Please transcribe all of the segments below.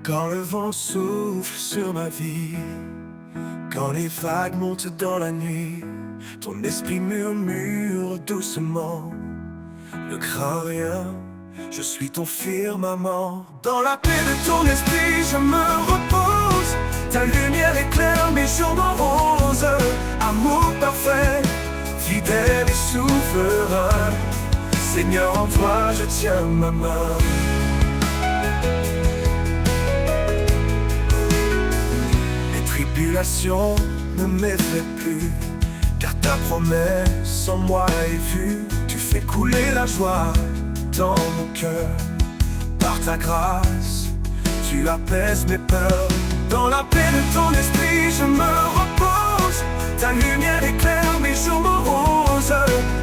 Quand le vent souffle sur ma vie, quand les vagues montent dans la nuit, ton esprit murmure doucement. Ne crains rien, je suis ton firmament. Dans la paix de ton esprit, je me repose. Ta lumière éclaire mes jours moroses. Amour parfait, fidèle et souverain. Seigneur, en toi je tiens ma main. Les tribulations ne m'effraient plus, car ta promesse en moi est vue. Tu fais couler la joie dans mon cœur. Par ta grâce, tu apaises mes peurs. Dans la paix de ton esprit, je me repose. Ta lumière éclaire mes jours moroses.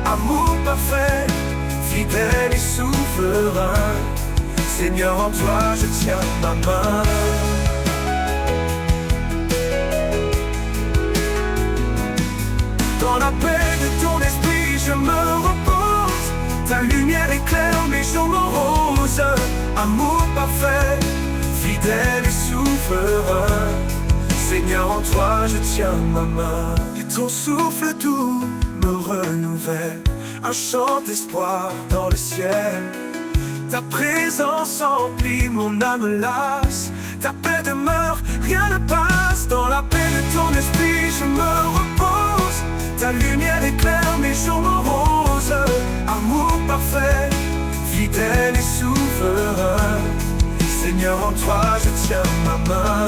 Amour parfait, fidèle et souverain. Seigneur, en toi je tiens ma main. Dans la paix de ton esprit, je me repose. Ta lumière éclaire mes jours moroses. Amour parfait, fidèle et souverain. Seigneur, en toi je tiens ma main. Et ton souffle doux me renouvelle, un chant d'espoir dans le ciel. Ta présence emplit mon âme lasse. Ta paix demeure, rien ne passe. Dans la paix de ton esprit, je me repose. Ta lumière éclaire mes jours moroses. Amour parfait, fidèle et souverain. Seigneur, en toi je tiens ma main.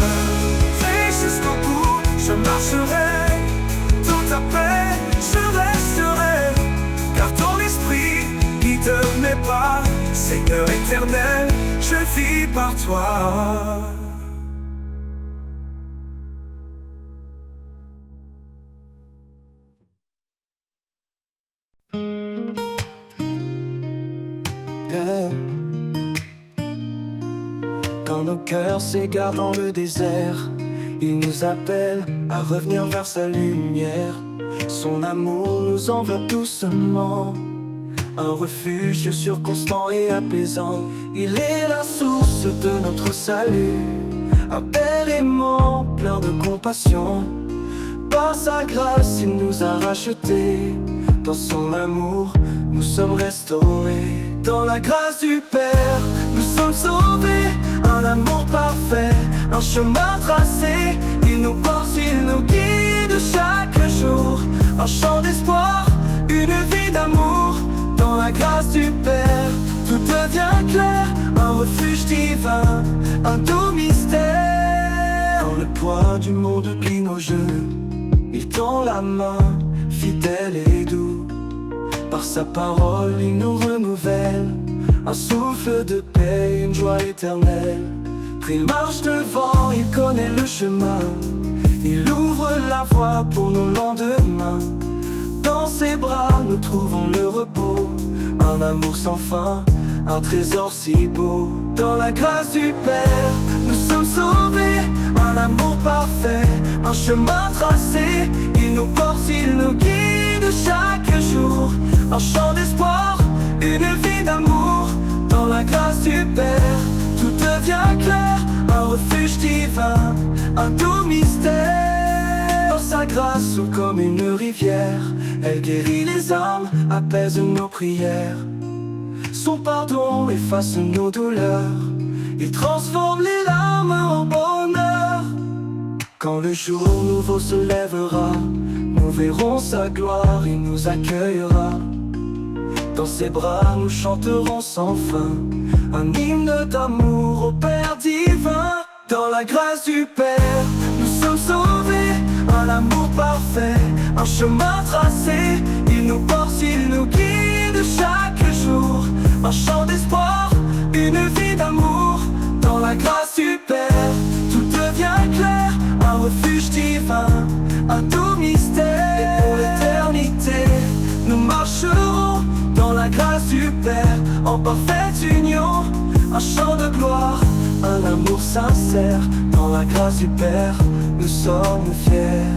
Et jusqu'au bout, je marcherai. Dans ta paix, je resterai. Car ton esprit guide mes pas. Seigneur éternel, je vis par toi. Quand nos cœurs s'égarent dans le désert, il nous appelle à revenir vers sa lumière. Son amour nous enveloppe doucement, un refuge sûr, constant et apaisant. Il est la source de notre salut, un bel aimant plein de compassion. Par sa grâce, il nous a rachetés. Dans son amour, nous sommes restaurés. Dans la grâce du Père, nous sommes sauvés. Un amour parfait, un chemin tracé. Il nous porte, il nous guide chaque jour. Un chant d'espoir, une vie d'amour. Dans la grâce du Père, tout devient clair. Un refuge divin, un doux mystère. Quand le poids du monde plie nos genoux, il tend la main, fidèle et doux. Par sa parole, il nous renouvelle. Un souffle de paix, une joie éternelle. Il marche devant, il connaît le chemin. Il ouvre la voie pour nos lendemains. Dans ses bras, nous trouvons le repos. Un amour sans fin, un trésor si beau. Dans la grâce du Père, nous sommes sauvés. Un amour parfait, un chemin tracé. Il nous porte, il nous guide chaque jour. Un chant d'espoir, une vie d'amour. Dans la grâce du Père, tout devient clair. Un refuge divin, un doux mystère. Dans sa grâce, souffle comme une rivière. Elle guérit les âmes, apaise nos prières. Son pardon efface nos douleurs. Il transforme les larmes en bonheur. Quand le jour nouveau se lèvera, nous verrons sa gloire, il nous accueillera. Dans ses bras nous chanterons sans fin, un hymne d'amour au Père divin. Dans la grâce du Père, nous sommes sauvés. Un amour parfait, un chemin tracé. Il nous porte, il nous guide chaque jour. Un chant d'espoir, une vie d'amour. Dans la grâce du Père, tout devient clair. Un refuge divin, un doux mystère. Et pour l'éternité, nous marcherons dans la grâce du Père, en parfaite union. Un chant de gloire, un amour sincère. Dans la grâce du Père, nous sommes fiers.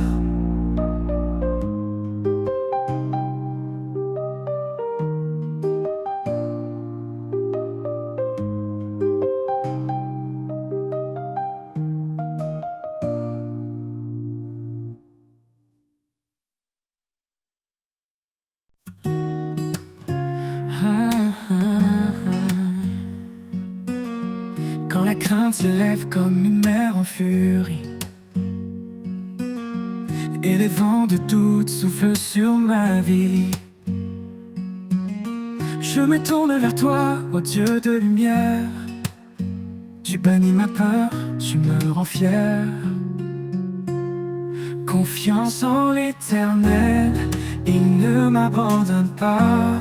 plainte s'élève comme une mer en furie, et les vents de doute soufflent sur ma vie. Je me tourne vers toi, ô Dieu de lumière. Tu bannis ma peur, tu me rends fier. Confiance en l'Éternel, il ne m'abandonne pas.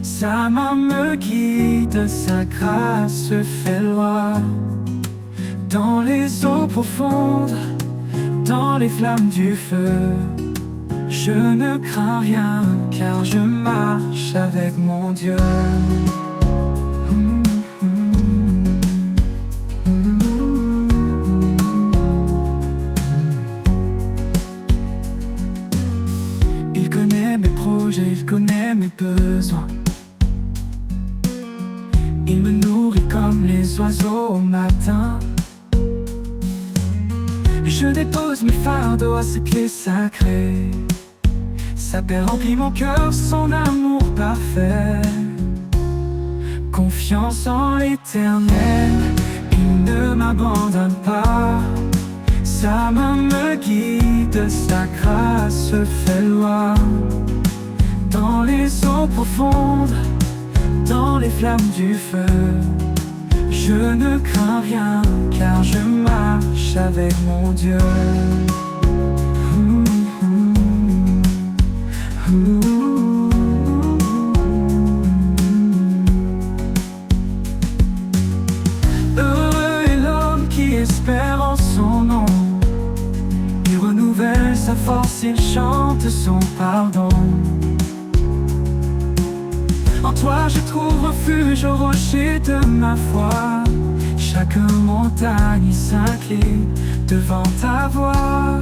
Sa main me guide, sa grâce fait loi. Dans les eaux profondes, dans les flammes du feu, je ne crains rien, car je marche avec mon Dieu. Il connaît mes projets, il connaît mes besoins. Il me nourrit comme les oiseaux au matin. Je dépose mes fardeaux à ses pieds sacrés. Sa paix remplit mon cœur, son amour parfait. Confiance en l'Éternel, il ne m'abandonne pas. Sa main me guide, sa grâce fait loi. Dans les eaux profondes, dans les flammes du feu, je ne crains rien, car je marche avec mon Dieu. Heureux est l'homme qui espère en son nom. Il renouvelle sa force, il chante son pardon. En toi je trouve refuge au rocher de ma foi. Chaque montagne s'incline devant ta voix.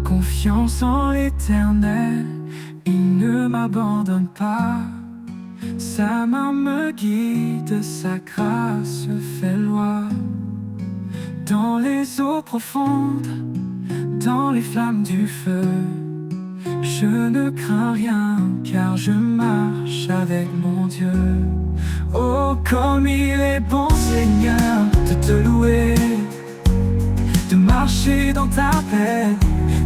Confiance en l'Éternel, il ne m'abandonne pas. Sa main me guide, sa grâce fait loi. Dans les eaux profondes, dans les flammes du feu, je ne crains rien, car je marche avec mon Dieu. Oh, comme il est bon, Seigneur, de te louer, de marcher dans ta paix,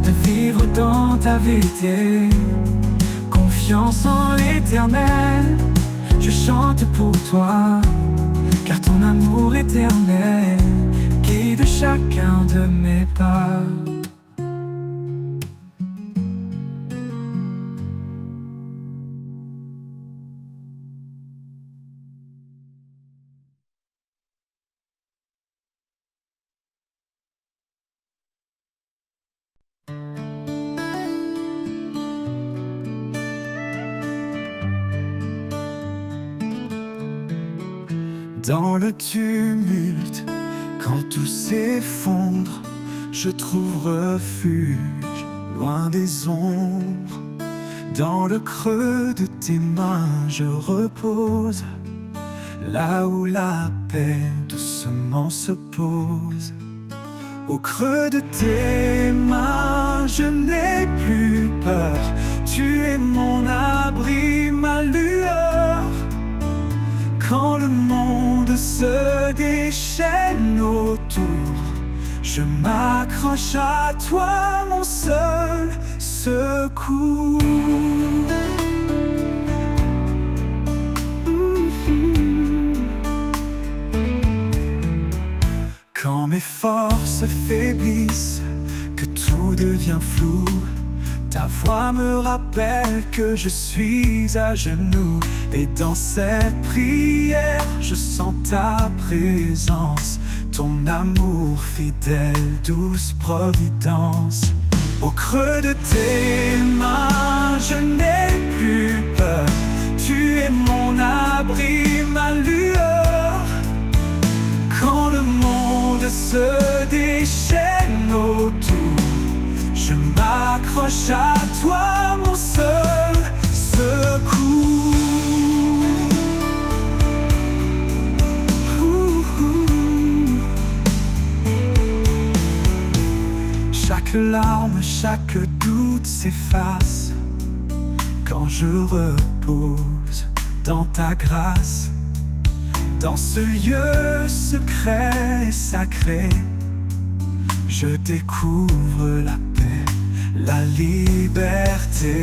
de vivre dans ta vérité. Confiance en l'Éternel, je chante pour toi, car ton amour éternel guide chacun de mes pas. Dans le tumulte, quand tout s'effondre, je trouve refuge loin des ombres. Dans le creux de tes mains, je repose, là où la paix doucement se pose. Au creux de tes mains, je n'ai plus peur. Tu es mon abri, ma lueur. Quand le monde se déchaîne autour, je m'accroche à toi, mon seul secours. Quand mes forces faiblissent, que tout devient flou, ta voix me rappelle que je suis à genoux. Et dans cette prière, je sens ta présence, ton amour fidèle, douce providence. Au creux de tes mains, je n'ai plus peur. Tu es mon abri, ma lueur. Quand le monde se déchaîne autour, je m'accroche à toi, mon seul secours. Chaque larme, chaque doute s'efface quand je repose dans ta grâce. Dans ce lieu secret et sacré, je découvre la paix, la liberté.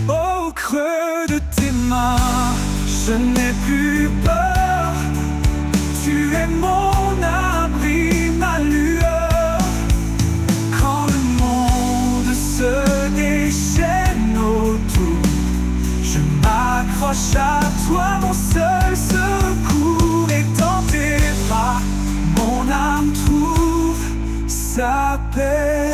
Au creux de tes mains, je n'ai plus peur. Tu es mon abri, ma lueur. Quand le monde se déchaîne autour, je m'accroche à toi, mon seul secours. Et dans tes bras, mon âme trouve sa paix.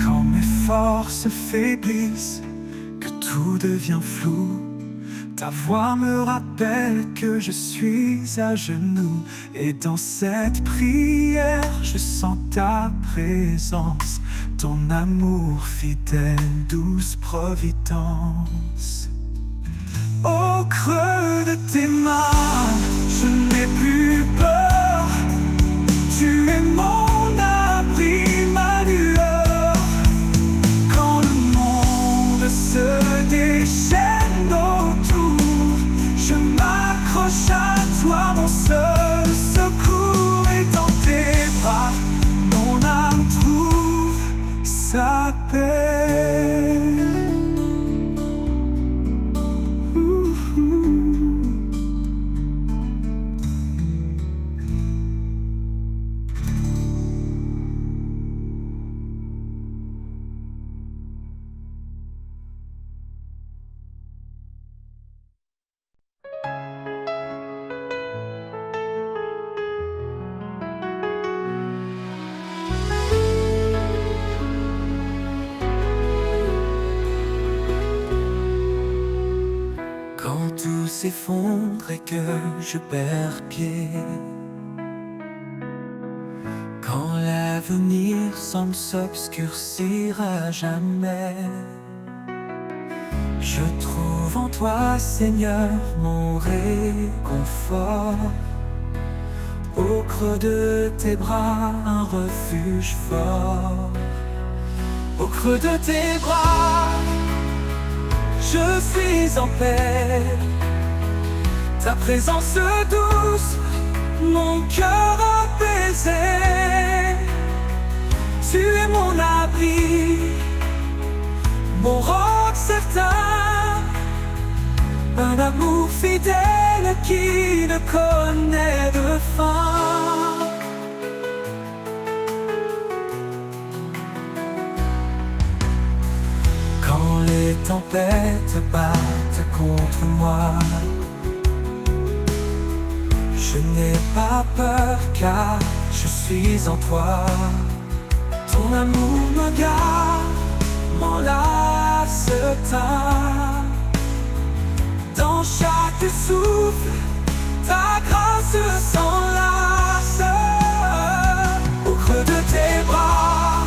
Quand mes forces faiblissent, que tout devient flou, ta voix me rappelle que je suis à genoux. Et dans cette prière, je sens ta présence, ton amour fidèle, douce providence. Au creux de tes mains, je n'ai plus peur. Tu es mon abri, ma lueur. Quand le monde se déchaîne autour, je m'accroche à toi, mon seul secours. Et dans tes bras, mon âme trouve sa paix. Quand tout s'effondre et que je perds pied, quand l'avenir semble s'obscurcir à jamais, je trouve en toi, Seigneur, mon réconfort. Au creux de tes bras, un refuge fort. Au creux de tes bras, je suis en paix. Ta présence douce, mon cœur apaisé. Tu es mon abri, mon roc certain, un amour fidèle qui ne connaît de fin. Quand les tempêtes battent contre moi, je n'ai pas peur car je suis en toi. Ton amour me garde, m'en lasse certain. Dans chaque souffle, ta grâce s'enlace. Au creux de tes bras,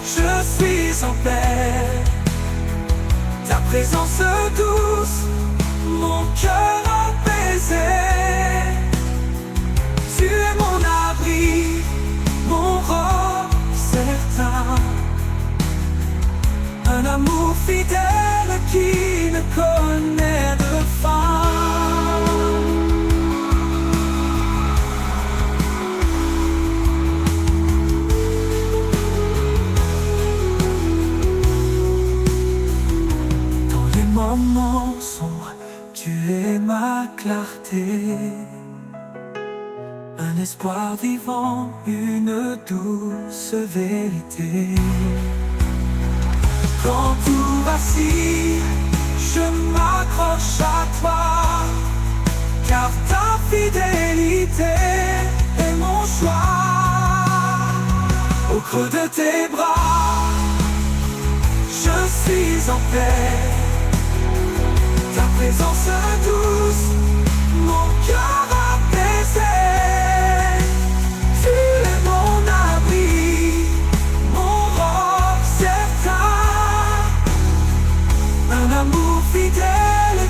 je suis en paix. Ta présence douce, mon cœur apaisé. Tu es mon abri, mon roc certain, un amour fidèle qui ne connaît de fin. Dans les moments sombres, tu es ma clarté, un espoir vivant, une douce vérité. Quand tout vacille, je m'accroche à toi, car ta fidélité est mon choix. Au creux de tes bras, je suis en paix. Ta présence douce, mon cœur apaisé. Tu es mon abri, mon roc certain, un amour fidèle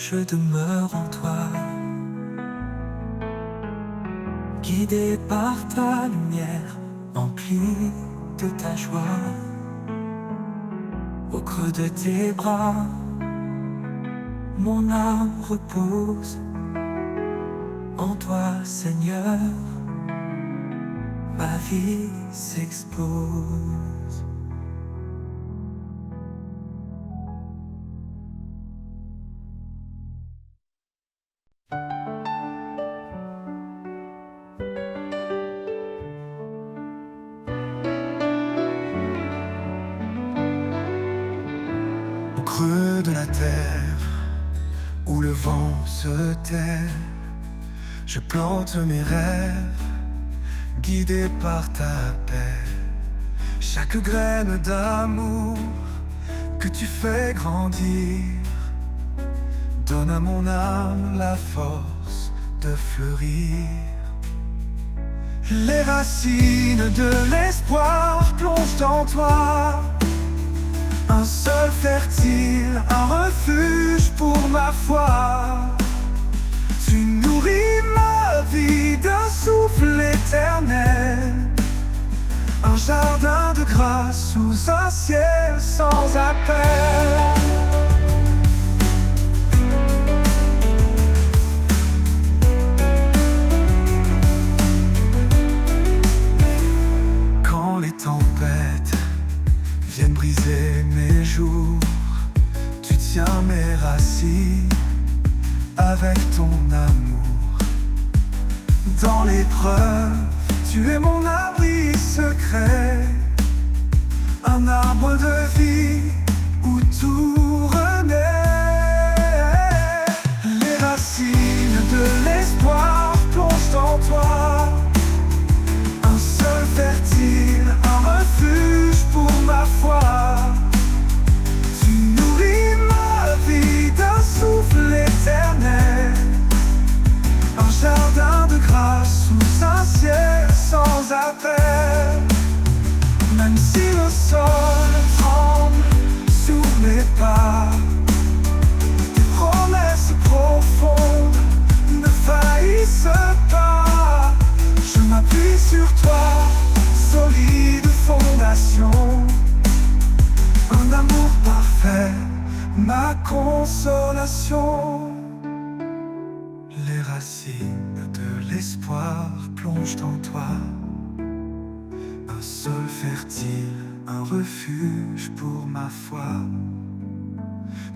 je demeure en toi, guidé par ta lumière, empli de ta joie. Au creux de tes bras, mon âme repose. En toi, Seigneur, ma vie s'expose. Au creux de la terre, où le vent se tait, je plante mes rêves, guidé par ta paix. Chaque graine d'amour que tu fais grandir donne à mon âme la force de fleurir. Les racines de l'espoir plongent en toi, un sol fertile, un refuge pour ma foi. Tu nourris ma vie d'un souffle éternel, un jardin de grâce sous un ciel sans appel. Quand les tempêtes viennent briser mes jours, tu tiens mes racines avec ton amour. Dans l'épreuve, tu es mon abri secret, un arbre de vie où tout renaît. Les racines de l'espoir plongent en toi, un sol fertile, un refuge pour ma foi. Tu nourris ma vie d'un souffle éternel, un jardin de grâce sous un ciel sans appel. Même si le sol tremble sous mes pas, tes promesses profondes ne faillissent pas. Je m'appuie sur toi, solide fondation, un amour parfait, ma consolation. Les racines de l'espoir plongent en toi, un sol fertile, un refuge pour ma foi.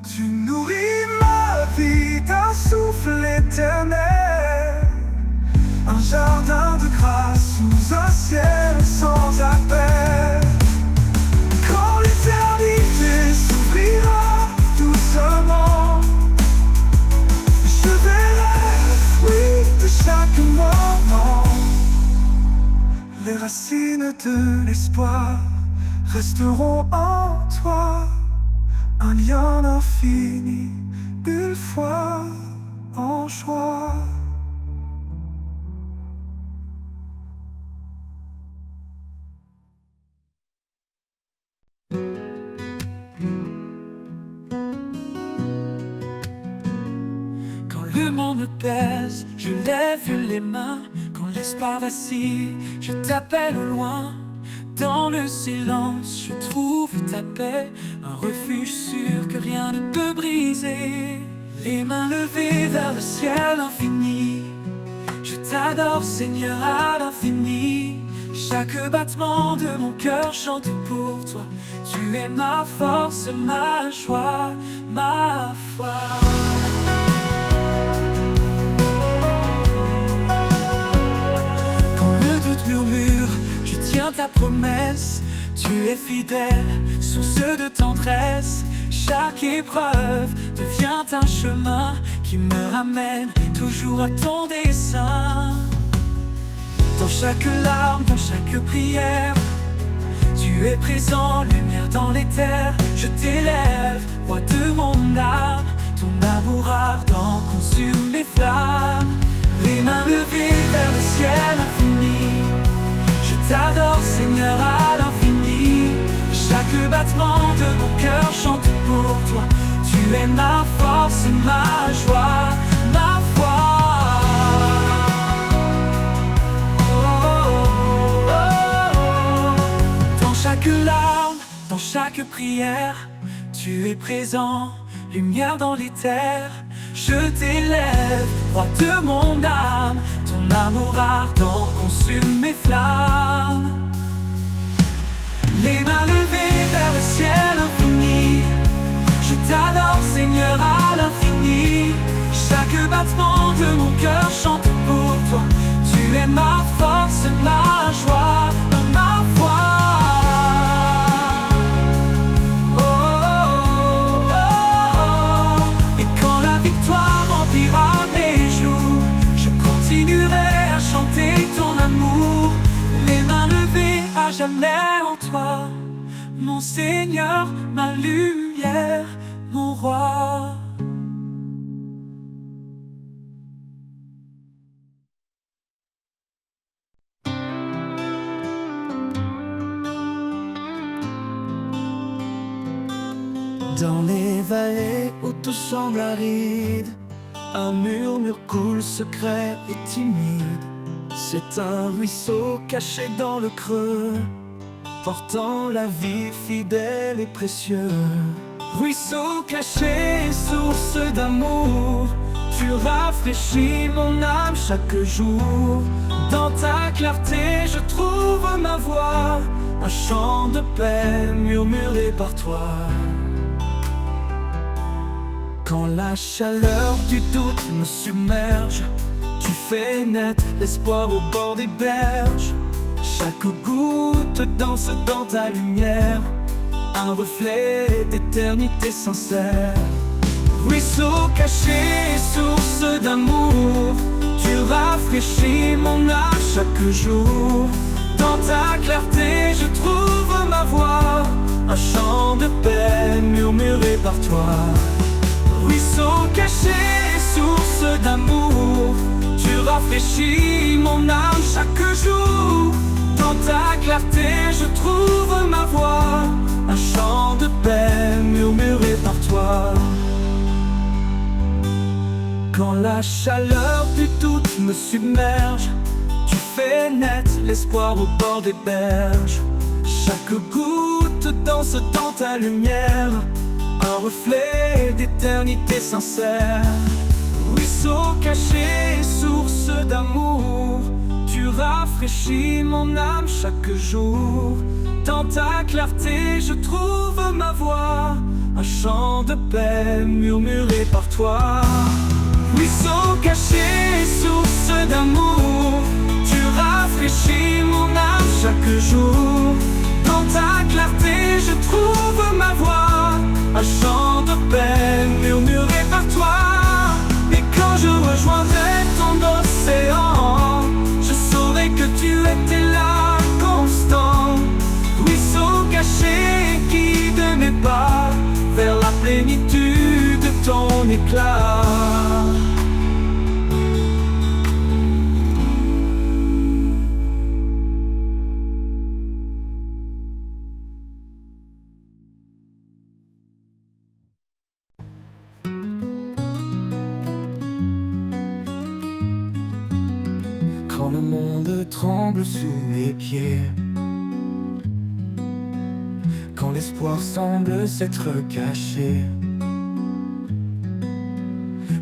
Tu nourris ma vie d'un souffle éternel, un jardin de grâce sous un ciel sans appel. Quand l'éternité s'ouvrira doucement, je verrai le fruit de chaque moment. Les racines de l'espoir resteront en toi, un lien infini, une foi en joie. Quand le monde me pèse, je lève les mains. Quand l'espoir vacille, je t'appelle au loin. Dans le silence, je trouve ta paix, un refuge sûr que rien ne peut briser. Les mains levées vers le ciel infini, je t'adore Seigneur à l'infini. Chaque battement de mon cœur chante pour toi. Tu es ma force, ma joie, ma foi. Quand le doute murmure, je tiens ta promesse. Tu es fidèle, source de tendresse. Chaque épreuve devient un chemin qui me ramène toujours à ton dessein. Dans chaque larme, dans chaque prière, tu es présent, lumière dans les terres. Je t'élève, roi de mon âme. Ton amour ardent consume mes flammes. Les mains levées vers le ciel infini, je t'adore Seigneur à l'infini. Chaque battement de mon cœur chante pour toi. Tu es ma force, ma joie, ma foi. Dans chaque larme, dans chaque prière, tu es présent, lumière dans les terres. Je t'élève, roi de mon âme, ton amour ardent consume mes flammes. Les mains levées vers le ciel infini, je t'adore Seigneur à l'infini. Chaque battement de mon cœur chante pour toi. Tu es ma force, ma joie, ma foi. Et quand la victoire remplira mes jours, je continuerai à chanter ton amour. Les mains levées à jamais en toi, mon Seigneur, ma lumière, mon roi. Dans les vallées où tout semble aride, un murmure coule secret et timide. C'est un ruisseau caché dans le creux, portant la vie fidèle et précieux. Ruisseau caché, source d'amour, tu rafraîchis mon âme chaque jour. Dans ta clarté je trouve ma voix, un chant de paix murmuré par toi. Quand la chaleur du doute me submerge, tu fais naître l'espoir au bord des berges. Chaque goutte danse dans ta lumière, un reflet d'éternité sincère. Ruisseau caché, source d'amour, tu rafraîchis mon âme chaque jour. Dans ta clarté je trouve ma voix, un chant de paix murmuré par toi. Ruisseau caché, source d'amour, tu rafraîchis mon âme chaque jour. Dans ta clarté je trouve ma voix, un chant de paix murmuré par toi. Quand la chaleur du doute me submerge, tu fais naître l'espoir au bord des berges. Chaque goutte danse dans ta lumière, un reflet d'éternité sincère. Ruisseau caché, source d'amour, tu rafraîchis mon âme chaque jour. Dans ta clarté je trouve ma voix, un chant de paix murmuré par toi. Ruisseau caché, source d'amour, tu rafraîchis mon âme chaque jour. Dans ta clarté je trouve ma voix, un chant de paix murmuré par toi. Et quand je rejoindrai ton océan, je saurai que tu étais là constant. Ruisseau caché, guide mes pas vers la plénitude de ton éclat. Quand le monde tremble sous mes pieds, quand l'espoir semble s'être caché,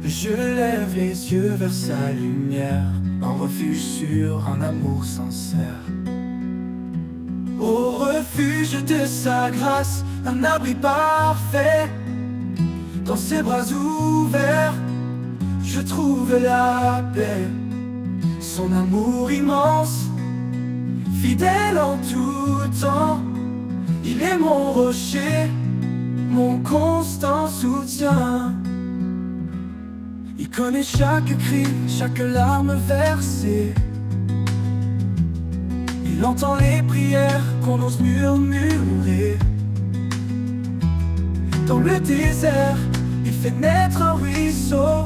je lève les yeux vers sa lumière, un refuge sûr, un amour sincère. Au refuge de sa grâce, un abri parfait. Dans ses bras ouverts, je trouve la paix. Son amour immense, fidèle en tout temps, il est mon rocher, mon constant soutien. Il connaît chaque cri, chaque larme versée. Il entend les prières qu'on ose murmurer. Dans le désert, il fait naître un ruisseau.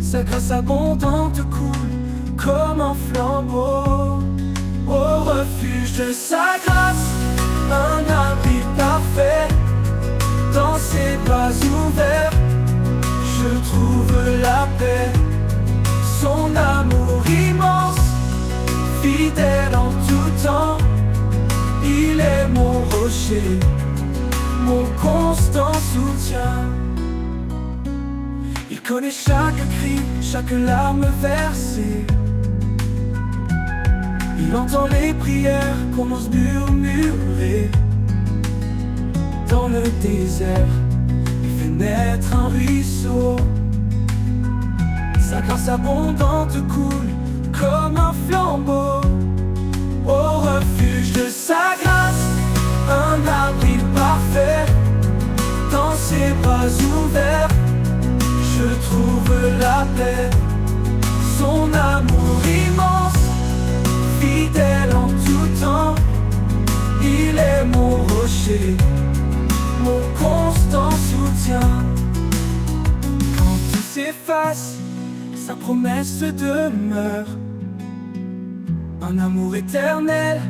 Sa grâce abondante coule comme un flambeau. Au refuge de sa grâce, un abri parfait. Dans ses rocher, mon constant soutien. Il connaît chaque cri, chaque larme versée. Il entend les prières qu'on ose murmurer. Dans le désert, il fait naître un ruisseau. Sa grâce abondante coule comme un flambeau. Au refuge de sa grâce, un abri parfait. Dans ses bras ouverts, je trouve la paix. Son amour immense, fidèle en tout temps. Il est mon rocher, mon constant soutien. Quand tout s'efface, sa promesse demeure. Un amour éternel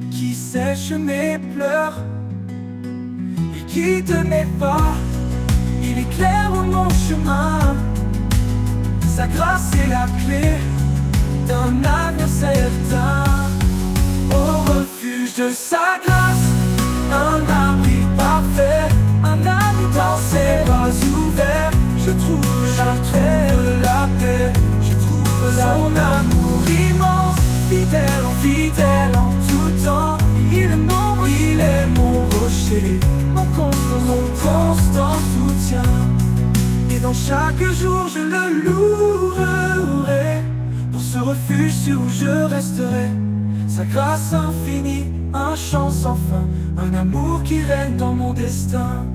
qui sèche mes pleurs. Il quitte mes pas, il éclaire mon chemin. Sa grâce est la clé d'un avenir certain. Au refuge de sa grâce, un abri parfait. Un ami dans ses bras ouverts. Je trouve la paix. Je trouve son amour immense. Fidèle en tout temps. Il est mon rocher, mon constant soutien. Et dans chaque jour je le louerai. Pour ce refuge sûr où je resterai. Sa grâce infinie, un chant sans fin. Un amour qui règne dans mon destin.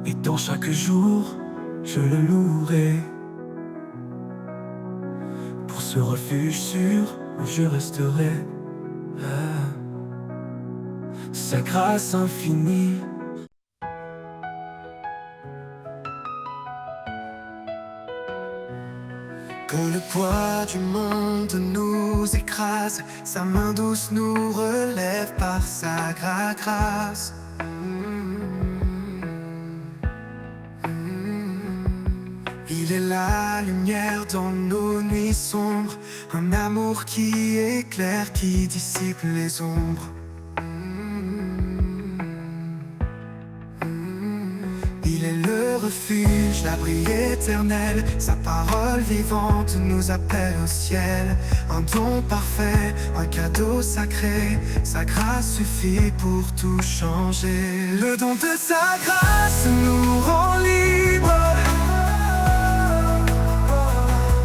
Et dans chaque jour, je le louerai. Pour ce refuge sûr où je resterai. Sa grâce infinie. Quand le poids du monde nous écrase, sa main douce nous relève par sa grâce. Il est la lumière dans nos nuits sombres, un amour qui éclaire, qui dissipe les ombres. Il est le refuge, l'abri éternel, sa parole vivante nous appelle au ciel. Un don parfait, un cadeau sacré, sa grâce suffit pour tout changer. Le don de sa grâce nous rend libres.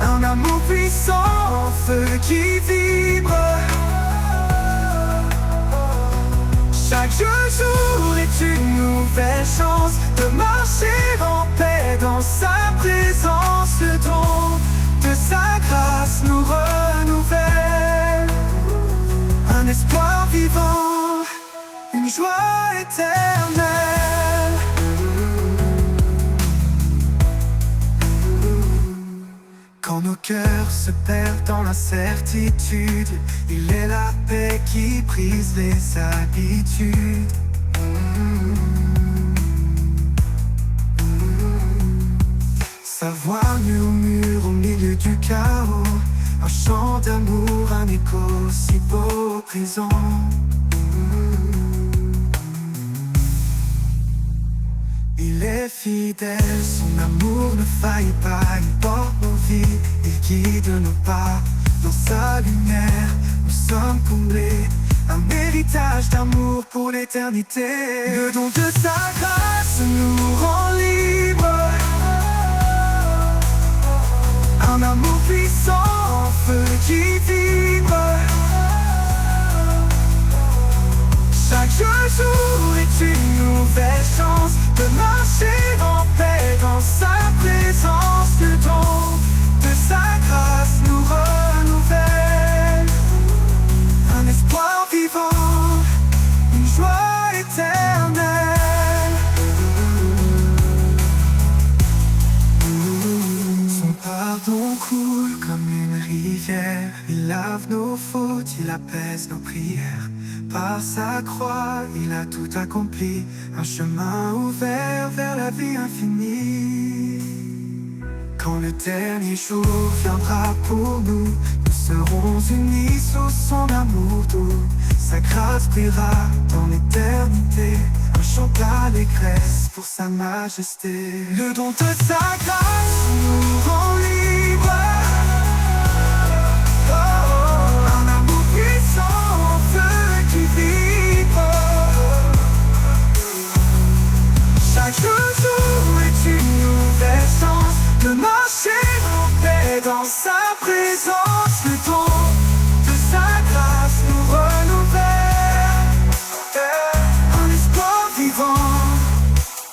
Un amour puissant, en feu qui vibre. Chaque jour est une nouvelle chance de marcher en paix dans sa présence. Le don de sa grâce nous renouvelle. Un espoir vivant, une joie éternelle. Quand nos cœurs se perdent dans l'incertitude, il est la paix qui brise les habitudes. Sa voix murmure au milieu du chaos, un chant d'amour, un écho si beau présent. Il est fidèle, son amour ne faillit pas. Il porte nos vies, il guide nos pas. Dans sa lumière, nous sommes comblés. Un héritage d'amour pour l'éternité. Le don de sa grâce nous rend libres. Un amour puissant, en feu qui vibre. Chaque jour est une nouvelle chance de marcher en paix dans sa présence. Le don de sa grâce nous renouvelle. Un espoir vivant, rivière. Il lave nos fautes, il apaise nos prières. Par sa croix, il a tout accompli. Un chemin ouvert vers la vie infinie. Quand le dernier jour viendra pour nous, nous serons unis sous son amour doux. Sa grâce brillera dans l'éternité. Un chant d'allégresse pour sa majesté. Le don de sa grâce nous rend libres. Un amour puissant, feu qui vibre. Chaque jour est une nouvelle chance de marcher en paix dans sa présence. Le don de sa grâce nous renouvelle. Un espoir vivant,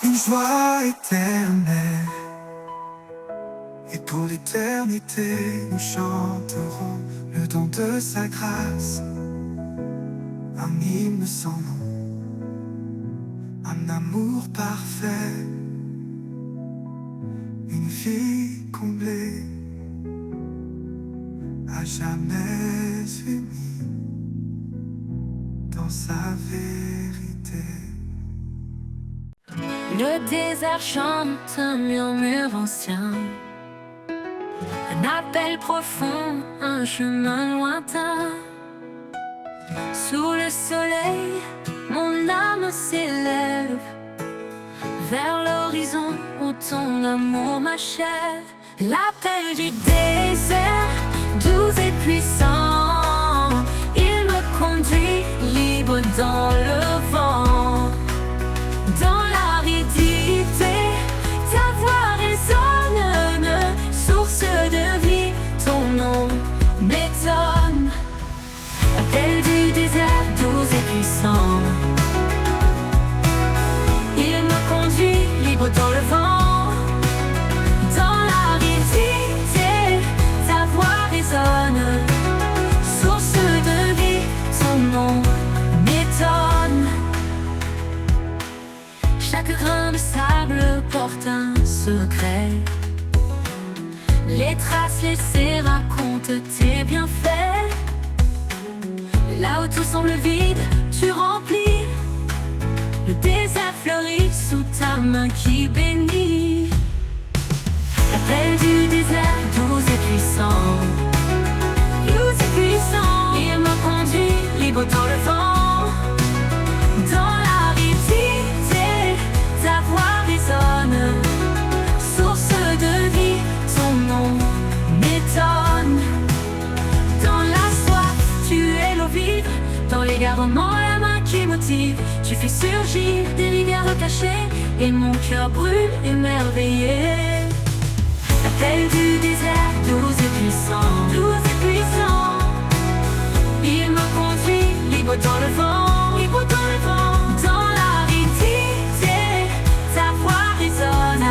une joie éternelle. Et pour l'éternité, nous chanterons le don de sa grâce. Un hymne sans nom, un amour parfait, une vie comblée, à jamais unie dans sa vérité. Le désert chante un murmure ancien, un appel profond, un chemin lointain. Sous le soleil, mon âme s'élève vers l'horizon où ton amour m'achève. L'appel du désert, doux et puissant, il me conduit libre dans le vent. Dans l'aridité, ta voix résonne, source de vie, ton nom m'étonne. L'appel du désert, doux et puissant, il me conduit libre dans le vent. Dans l'aridité, ta voix résonne, source de vie, ton nom m'étonne. Chaque grain de sable porte un secret. Les traces laissées racontent tes bienfaits. Là où tout semble vide, tu remplis. Le désert fleurit sous ta main qui bénit. L'appel du désert, doux et puissant, il me conduit libre dans le vent. Dans l'aridité, ta voix résonne, source de vie, ton nom m'étonne. Dans la soif, tu es l'eau vive, dans l'égarement, la main qui motive. Tu fais surgir des rivières cachées, et mon cœur brûle émerveillé. L'appel du désert, doux et puissant, il me conduit libre dans le vent, libre dans le vent. Dans l'aridité, ta voix résonne,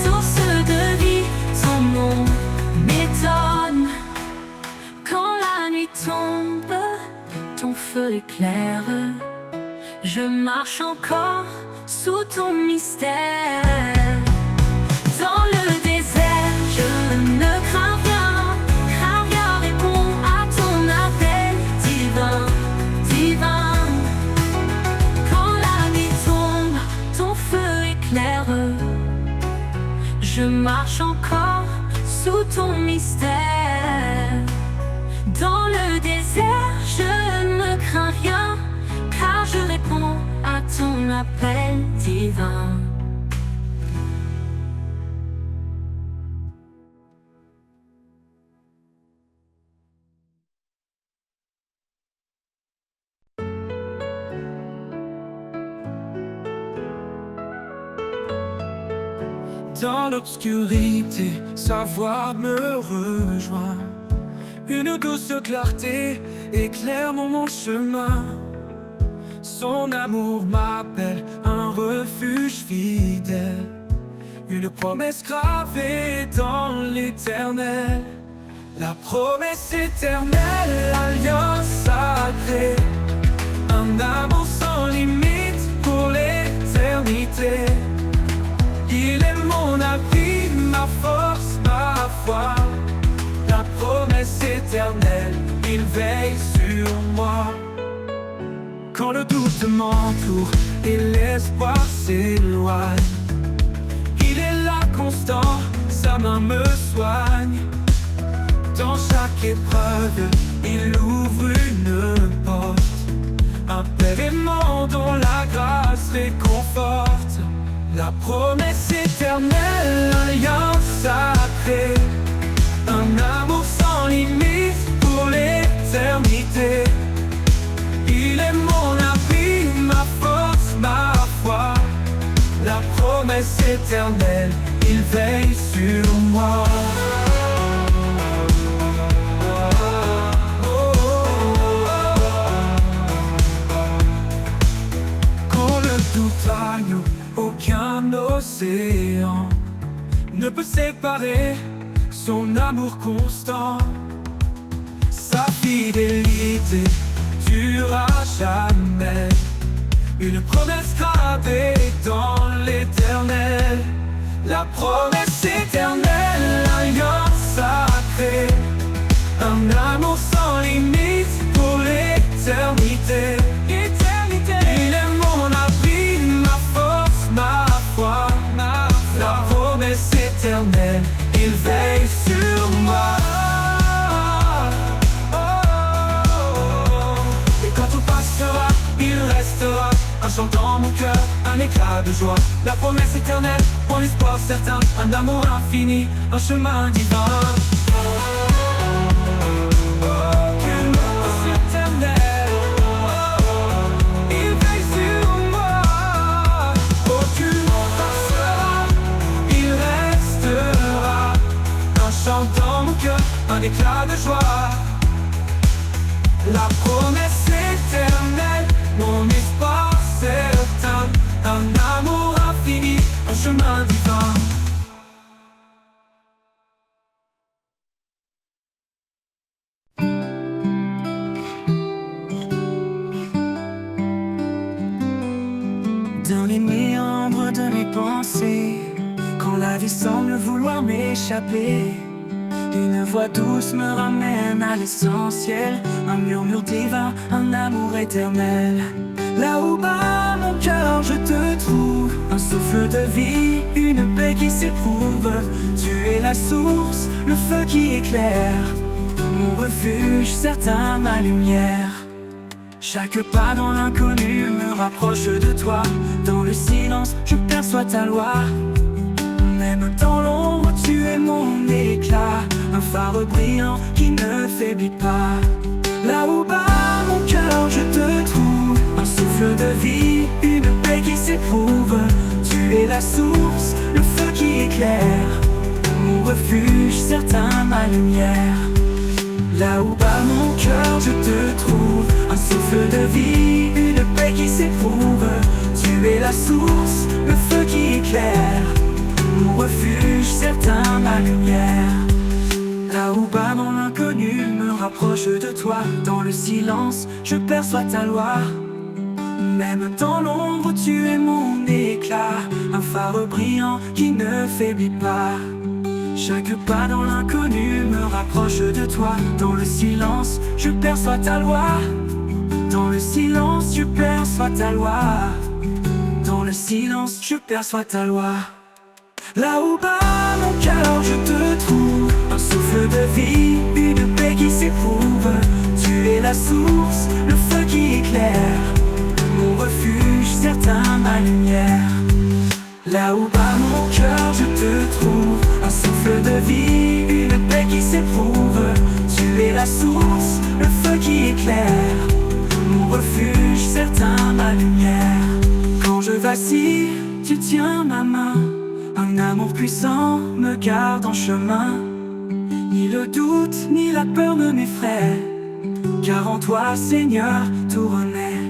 source de vie, ton nom m'étonne. Quand la nuit tombe, ton feu éclaire, je marche encore sous ton mystère. Dans le désert, je ne crains rien répond à ton appel divin, divin. Quand la nuit tombe, ton feu éclaire, je marche encore sous ton mystère. Dans le désert, je ne crains rien, car je réponds à ton appel divin. Dans l'obscurité, sa voix me rejoint. Une douce clarté éclaire mon chemin. Son amour m'appelle, un refuge fidèle. Une promesse gravée dans l'éternel. La promesse éternelle, l'alliance sacrée. Un amour sans limite pour l'éternité. Il est mon appui, ma force, ma foi. La éternel, il veille sur moi. Quand le doute m'entoure et l'espoir s'éloigne, il est là constant, sa main me soigne. Dans chaque épreuve, il ouvre une porte, un père aimant dont la grâce réconforte. La promesse éternelle, un lien sacré, un amour sans limite pour l'éternité. Il est mon abri, ma force, ma foi. La promesse éternelle, il veille sur moi. Quand le doute règne, aucun océan ne peut séparer son amour constant. Sa fidélité dure à jamais, une promesse gravée dans l'éternel. La promesse éternelle, un lien sacré, un amour sans limite pour l'éternité. Il est mon abri, ma force, ma foi. La promesse éternelle, il veille sur moi. Et quand tout passera, il restera un chant dans mon cœur, un éclat de joie. La promesse éternelle, mon espoir certain, un amour infini, un chemin divin. Dans mon cœur, un éclat de joie. La promesse éternelle, mon espoir certain, un amour infini, un chemin divin. Dans les méandres de mes pensées, quand la vie semble vouloir m'échapper, une voix douce me ramène à l'essentiel, un murmure divin, un amour éternel. Là où bat mon cœur, je te trouve, un souffle de vie, une paix qui s'éprouve. Tu es la source, le feu qui éclaire, mon refuge certain, ma lumière. Chaque pas dans l'inconnu me rapproche de toi. Dans le silence, je perçois ta loi. Même dans l'ombre, tu es mon éclat, un phare brillant qui ne faiblit pas. Là où bat mon cœur, je te trouve, un souffle de vie, une paix qui s'éprouve. Tu es la source, le feu qui éclaire, mon refuge certain, ma lumière. Là où bat mon cœur, je te trouve, un souffle de vie, une paix qui s'éprouve. Tu es la source, le feu qui éclaire, mon refuge certain, ma lumière. Là où bat mon inconnu me rapproche de toi. Dans le silence, je perçois ta loi. Même dans l'ombre, tu es mon éclat, un phare brillant qui ne faiblit pas. Chaque pas dans l'inconnu me rapproche de toi. Dans le silence, je perçois ta loi. Dans le silence, je perçois ta loi. Dans le silence, je perçois ta loi. Là où bat mon cœur, je te trouve, un souffle de vie, une paix qui s'éprouve. Tu es la source, le feu qui éclaire, mon refuge certain, ma lumière. Là où bat mon cœur, je te trouve, un souffle de vie, une paix qui s'éprouve. Tu es la source, le feu qui éclaire, mon refuge certain, ma lumière. Quand je vacille, tu tiens ma main, un amour puissant me garde en chemin. Ni le doute, ni la peur ne m'effraient, car en toi, Seigneur, tout renaît.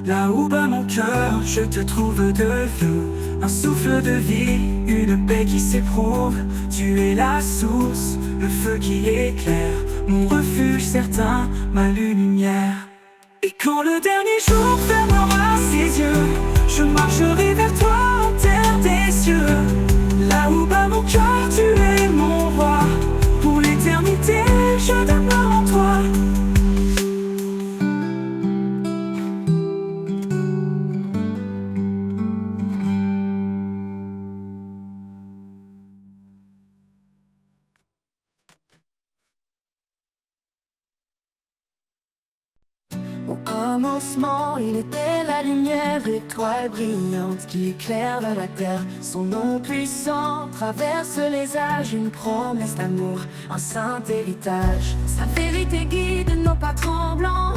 Là où bat mon cœur, je te trouve de feu, un souffle de vie, une paix qui s'éprouve. Tu es la source, le feu qui éclaire, mon refuge certain, ma lumière. Et quand le dernier jour fermera ses yeux, je marcherai vers toi en terre des cieux. Là où bat mon cœur, tu es mon roi, pour l'éternité, je demeure en toi. commencement, il était la lumière, étoile brillante qui éclaire la terre. Son nom puissant traverse les âges, une promesse d'amour, un saint héritage. Sa vérité guide nos pas tremblants,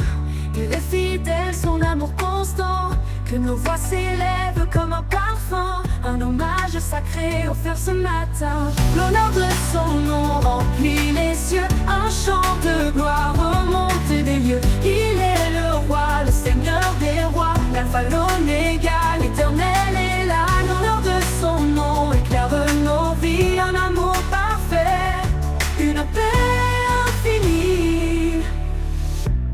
il est fidèle, son amour constant. Que nos voix s'élèvent comme un parfum, un hommage sacré offert ce matin. L'honneur de son nom remplit les cieux, un chant de gloire remonte des lieux. Il est le roi, le seigneur des rois, l'alpha, l'oméga, l'éternel est là. L'honneur de son nom éclaire nos vies, un amour parfait, une paix infinie.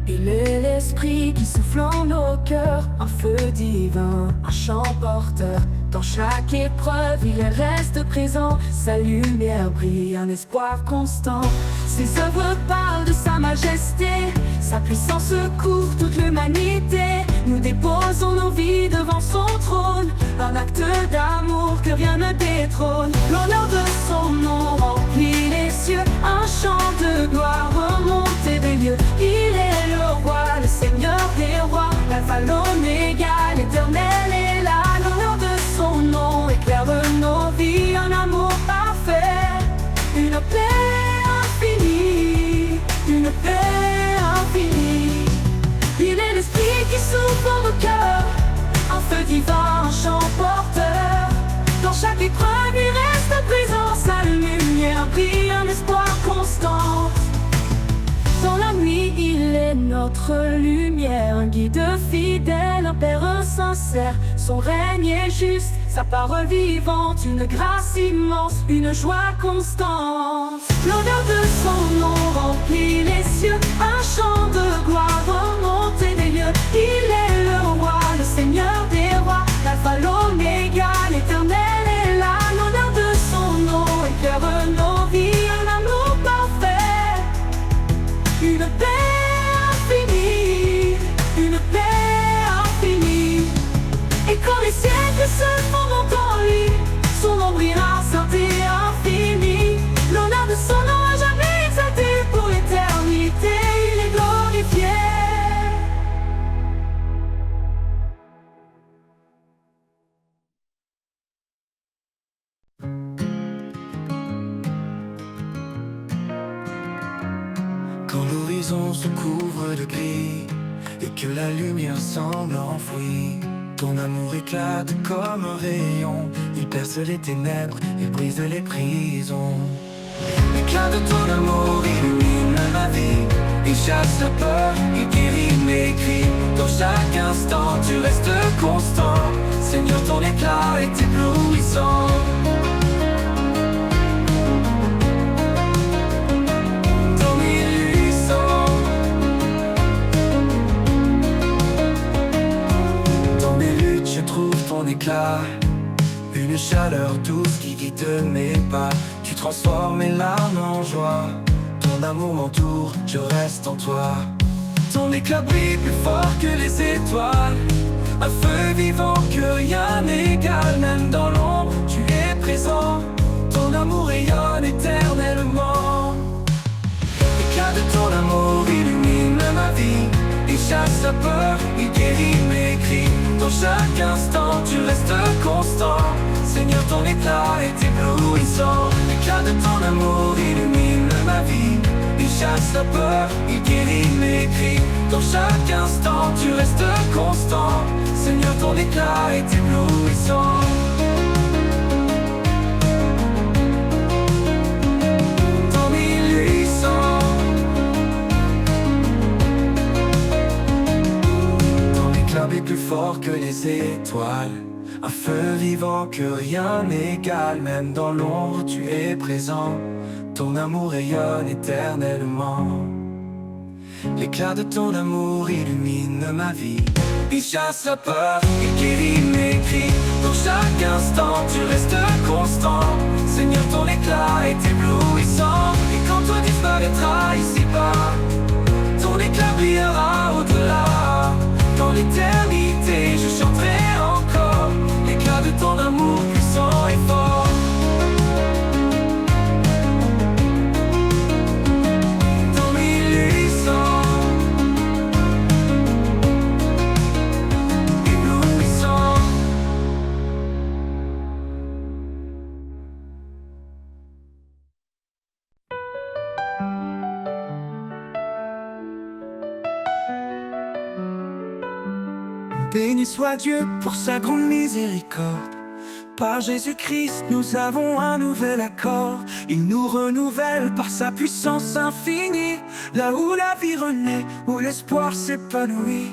Il est l'esprit qui souffle en nos cœurs, un feu divin, un chant porteur. Dans chaque épreuve, il reste présent, sa lumière brille, un espoir constant. Ses œuvres parlent de sa majesté, sa puissance couvre toute l'humanité. Nous déposons nos vies devant son trône, un acte d'amour que rien ne détrône. L'honneur de son nom remplit les cieux, un chant de gloire remonte des lieux. Il est le roi, le seigneur des rois, l'alpha, l'oméga, l'éternel est là. L'honneur de son nom éclaire nos vies, un amour parfait, une paix infinie, une paix infinie. Il est l'esprit qui souffle en nos cœurs, un feu divin, un chant porteur. Dans chaque épreuve, il reste présent, sa lumière brille, un espoir constant. Dans la nuit, il est notre lumière, un guide fidèle, un père sincère. Son règne est juste, sa parole vivante, une grâce immense, une joie constante. L'honneur de son nom remplit les cieux, un chant de gloire remonte des lieux. Il est le roi, le seigneur des rois, l'alpha, l'oméga, l'éternel est là. L'honneur de son nom éclaire nos vies, un amour parfait, une paix infinie, une paix infinie. Et quand les siècles se fondent en lui, son nom brillera, saint et infini. L'honneur de son nom a jamais exalté, pour l'éternité il est glorifié. Quand l'horizon se couvre de gris et que la lumière semble enfouie, ton amour éclate comme un rayon, il perce les ténèbres et brise les prisons. L'éclat de ton amour illumine ma vie, il chasse la peur, il guérit mes cris. Dans chaque instant tu restes constant, Seigneur, ton éclat est éblouissant. Ton éclat, une chaleur douce qui guide mes pas. Tu transformes mes larmes en joie, ton amour m'entoure, je reste en toi. Ton éclat brille plus fort que les étoiles, un feu vivant que rien n'égale. Même dans l'ombre, tu es présent, ton amour rayonne éternellement. L'éclat de ton amour illumine ma vie, il chasse la peur, il guérit mes cris. Dans chaque instant tu restes constant, Seigneur, ton éclat est éblouissant. L'éclat de ton amour illumine ma vie, il chasse la peur, il guérit mes cris. Dans chaque instant tu restes constant, Seigneur, ton éclat est éblouissant. Est plus fort que les étoiles, un feu vivant que rien n'égale. Même dans l'ombre tu es présent, ton amour rayonne éternellement. L'éclat de ton amour illumine ma vie, il chasse la peur, il guérit mes cris. Dans chaque instant tu restes constant, Seigneur, ton éclat est éblouissant. Et quand tout disparaîtra ici-bas, ton éclat brillera au-delà. Dans l'éternité, je chanterai encore l'éclat de ton amour puissant et fort. Ton 1800, Béni soit Dieu pour sa grande miséricorde. Par Jésus-Christ, nous avons un nouvel accord. Il nous renouvelle par sa puissance infinie. Là où la vie renaît, où l'espoir s'épanouit.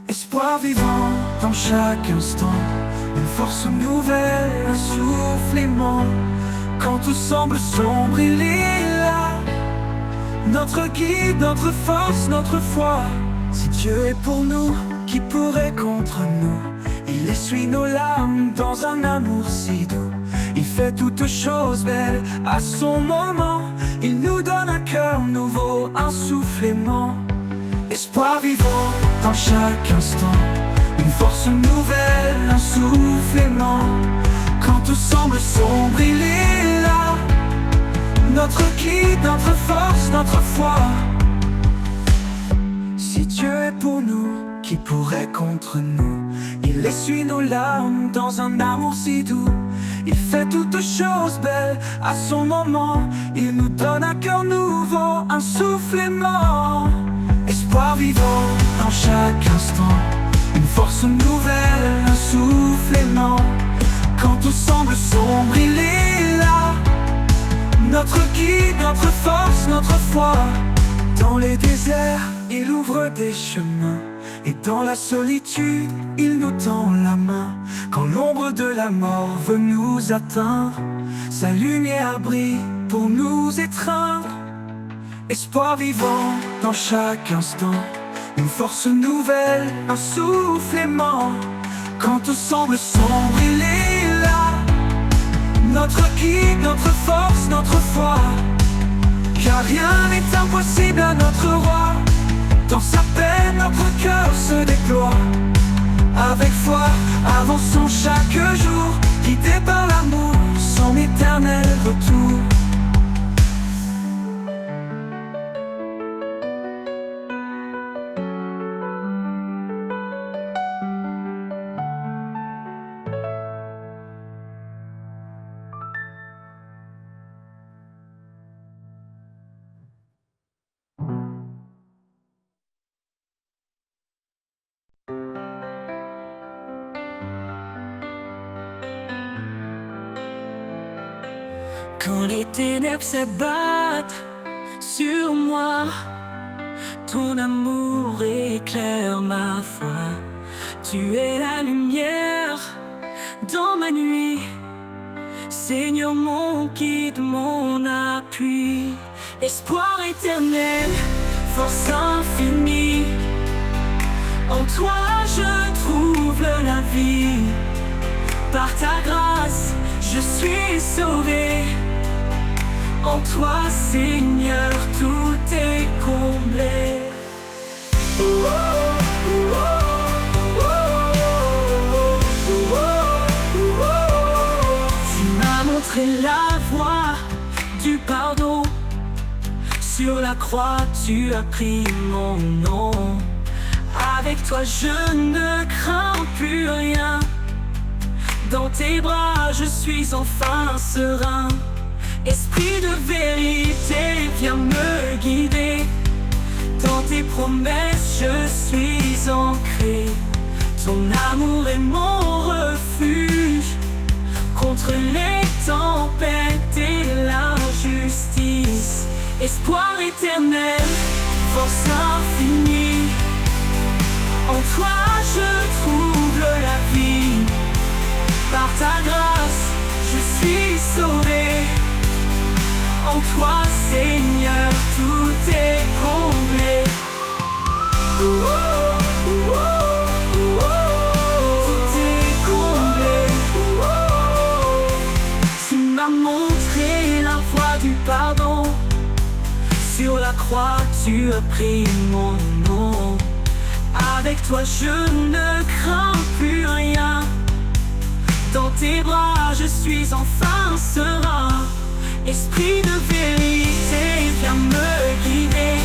Espoir vivant dans chaque instant. Une force nouvelle, un souffle aimant. Quand tout semble sombre, il est là. Notre guide, notre force, notre foi. Si Dieu est pour nous, qui pourrait contre nous? Il essuie nos larmes dans un amour si doux. Il fait toutes choses belles à son moment. Il nous donne un cœur nouveau, un souffle aimant. Espoir vivant dans chaque instant. Une force nouvelle, un souffle aimant. Quand tout semble sombre, il est là. Notre guide, notre force, notre foi. Si Dieu est pour nous, qui pourrait contre nous? Il essuie nos larmes dans un amour si doux. Il fait toutes choses belles à son moment. Il nous donne un cœur nouveau, un souffle aimant. Espoir vivant dans chaque instant. Une force nouvelle, un souffle aimant. Quand tout semble sombre, il est là. Notre guide, notre force, notre foi. Dans les déserts, il ouvre des chemins. Et dans la solitude, il nous tend la main. Quand l'ombre de la mort veut nous atteindre, sa lumière brille pour nous étreindre. Espoir vivant dans chaque instant. Une force nouvelle, un souffle aimant. Quand tout semble sombre, il est là. Notre guide, notre force, notre foi. Car rien n'est impossible à notre roi. Dans sa paix, notre cœur se déploie. Avec foi, avançons chaque jour, guidés par l'amour, son éternel retour. Quand les ténèbres s'abattent sur moi, ton amour éclaire ma foi. Tu es la lumière dans ma nuit, Seigneur mon guide, mon appui. Espoir éternel, force infinie, en toi je trouve la vie. Par ta grâce, je suis sauvé. En toi, Seigneur, tout est comblé. Tu m'as montré la voie du pardon. Sur la croix, tu as pris mon nom. Avec toi, je ne crains plus rien. Dans tes bras, je suis enfin serein. Esprit de vérité, viens me guider. Dans tes promesses, je suis ancré. Ton amour est mon refuge contre les tempêtes et l'injustice. Espoir éternel, force infinie, en toi je trouve la vie. Par ta grâce, je suis sauvé. En toi, Seigneur, tout est comblé. Tout est comblé. Tu m'as montré la voie du pardon. Sur la croix, tu as pris mon nom. Avec toi, je ne crains plus rien. Dans tes bras, je suis enfin serein. Esprit de vérité, viens me guider.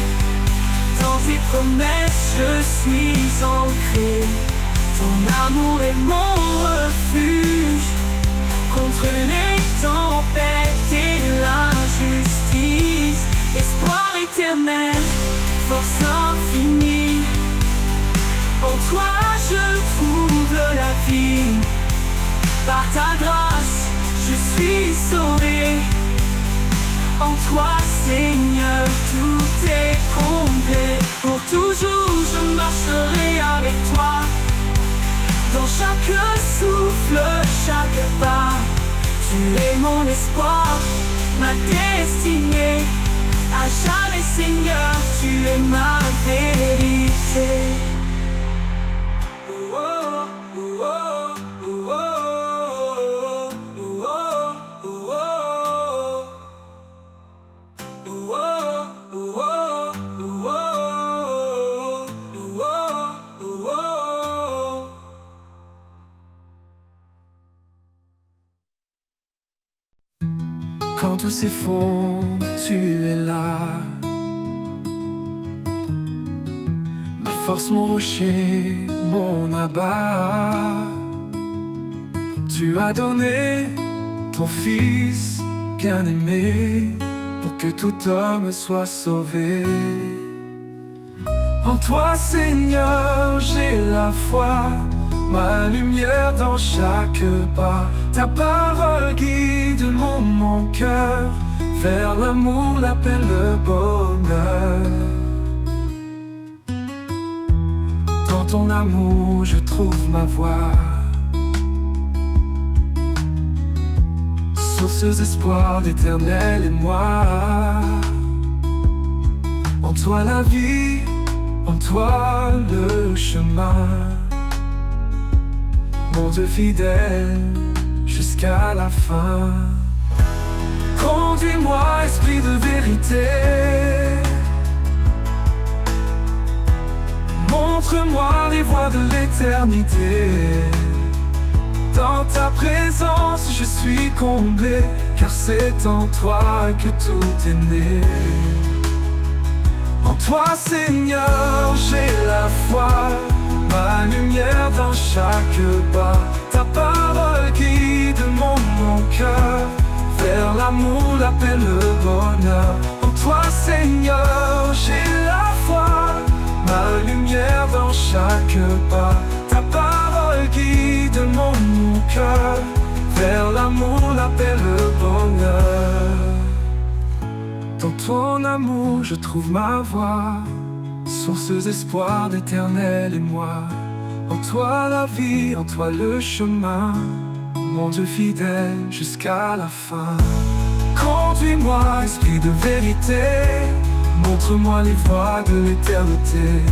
Dans tes promesses, je suis ancré. Ton amour est mon refuge contre les tempêtes et l'injustice. Espoir éternel, force infinie, en toi je trouve la vie. Par ta grâce, je suis sauvé. En toi, Seigneur, tout est complet. Pour toujours, je marcherai avec toi. Dans chaque souffle, chaque pas, tu es mon espoir, ma destinée. À jamais, Seigneur, tu es ma vérité. Quand tout s'effondre, tu es là. Ma force, mon rocher, mon abat. Tu as donné ton fils bien-aimé pour que tout homme soit sauvé. En toi, Seigneur, j'ai la foi, ma lumière dans chaque pas. Ta parole guide mon cœur vers l'amour, la paix, le bonheur. Dans ton amour, je trouve ma voie. Sources d'espoir, d'éternel émoi. En toi la vie, en toi le chemin. Mon Dieu fidèle jusqu'à la fin. Conduis-moi, esprit de vérité. Montre-moi les voies de l'éternité. Dans ta présence, je suis comblé, car c'est en toi que tout est né. En toi, Seigneur, j'ai la foi, ma lumière dans chaque pas. Ta parole guide mon cœur vers l'amour, la paix, le bonheur. En toi, Seigneur, j'ai la foi, ma lumière dans chaque pas. Ta parole guide mon cœur vers l'amour, la paix, le bonheur. Dans ton amour, je trouve ma voie, source d'espoir, d'éternel émoi. En toi la vie, en toi le chemin, mon Dieu fidèle jusqu'à la fin. Conduis-moi, esprit de vérité, montre-moi les voies de l'éternité.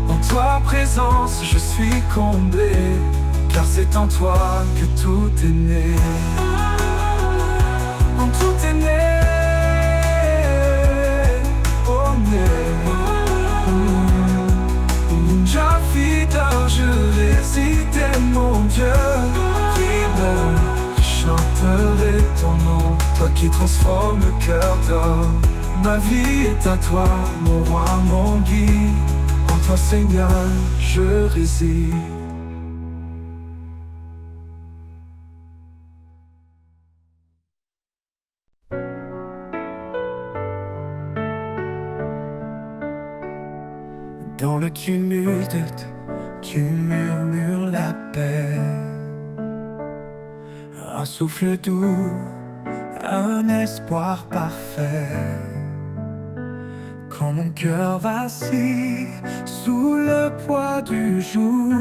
En toi présence, je suis comblé, car c'est en toi que tout est né. En tout est né, oh né. Jah fidèle, je résidais, mon Dieu fidèle. Je chanterai ton nom, toi qui transformes le cœur d'or. Ma vie est à toi, mon roi, mon guide. En toi, Seigneur, je réside. Dans le tumulte, tu murmures la paix. Un souffle doux, un espoir parfait. Quand mon cœur vacille sous le poids du jour,